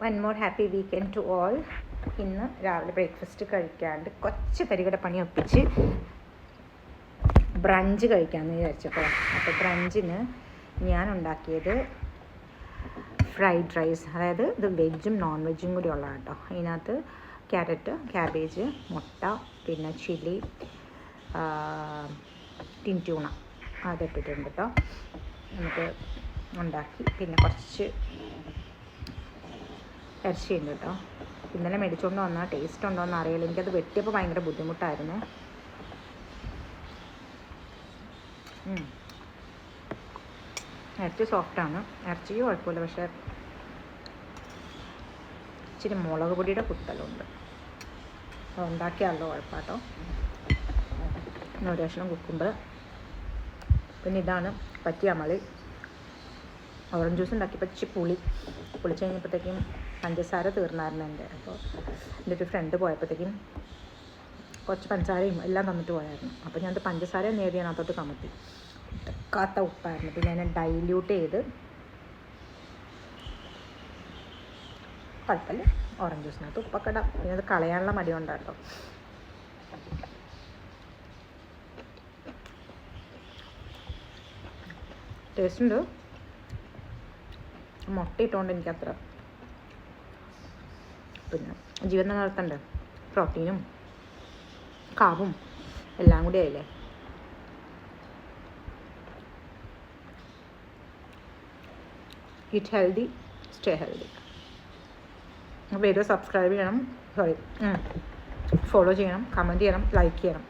One more happy weekend to all. ഇന്ന് രാവിലെ breakfast കഴിക്കാണ്ട് കുറച്ച് പരികട പണി ഒപ്പിച്ച് ബ്രഞ്ച് കഴിക്കാമെന്ന് വിചാരിച്ചപ്പോൾ, അപ്പോൾ ബ്രഞ്ചിന് ഞാൻ ഉണ്ടാക്കിയത് ഫ്രൈഡ് റൈസ്, അതായത് ഇത് വെജും നോൺ വെജും കൂടി ഉള്ള കേട്ടോ. അതിനകത്ത് ക്യാരറ്റ്, ക്യാബേജ്, മുട്ട, പിന്നെ ചില്ലി, ടിൻ ട്യൂണ അതിട്ടിട്ടുണ്ട് കേട്ടോ. നമുക്ക് ഉണ്ടാക്കി. പിന്നെ കുറച്ച് ഇറച്ചിയുണ്ട് കേട്ടോ. ഇന്നലെ മേടിച്ചുകൊണ്ട് വന്നാൽ ടേസ്റ്റ് ഉണ്ടോ എന്ന് അറിയില്ല. എനിക്കത് വെട്ടിയപ്പോൾ ഭയങ്കര ബുദ്ധിമുട്ടായിരുന്നു. ഇറച്ചി സോഫ്റ്റാണ്, ഇറച്ചിക്ക് കുഴപ്പമില്ല. പക്ഷേ ഇച്ചിരി മുളക് പൊടിയുടെ കുത്തലുണ്ട്. അപ്പോൾ ഉണ്ടാക്കിയാലോ കുഴപ്പമാട്ടോ. ഒരു കഷ്ണം കുക്കുമ്പർ. പിന്നെ ഇതാണ് പറ്റിയമളി. ഓറഞ്ച് ജ്യൂസ് ഉണ്ടാക്കിയപ്പോൾ ഇച്ചിരി പുളിച്ച് കഴിഞ്ഞപ്പോഴത്തേക്കും പഞ്ചസാര തീർന്നായിരുന്നു എൻ്റെ. അപ്പോൾ എൻ്റെ ഒരു ഫ്രണ്ട് പോയപ്പോഴത്തേക്കും കുറച്ച് പഞ്ചസാരയും എല്ലാം തന്നിട്ട് പോയായിരുന്നു. അപ്പോൾ ഞാനത് പഞ്ചസാര നേടി അതിനകത്തോട്ട് കമത്തി. ഇട്ടക്കാത്ത ഉപ്പായിരുന്നു. പിന്നെ ഞാൻ ഡൈല്യൂട്ട് ചെയ്ത് കുഴപ്പമില്ല. ഓറഞ്ച് ജ്യൂസിനകത്ത് ഉപ്പൊക്കെ ഇടാം. പിന്നെ അത് കളയാനുള്ള മടി കൊണ്ടാട്ടോ. ടേസ്റ്റ് ഉണ്ട്. മുട്ട ഇട്ടുകൊണ്ട് എനിക്കത്ര, പിന്നെ ജീവൻ നിലനിർത്തണ്ടേ, പ്രോട്ടീനും കാർബും എല്ലാം കൂടി ആയില്ലേ. Eat healthy, stay healthy. Video subscribe ചെയ്യണം, ഫോളോ ചെയ്യണം, കമൻറ്റ് ചെയ്യണം, ലൈക്ക് ചെയ്യണം.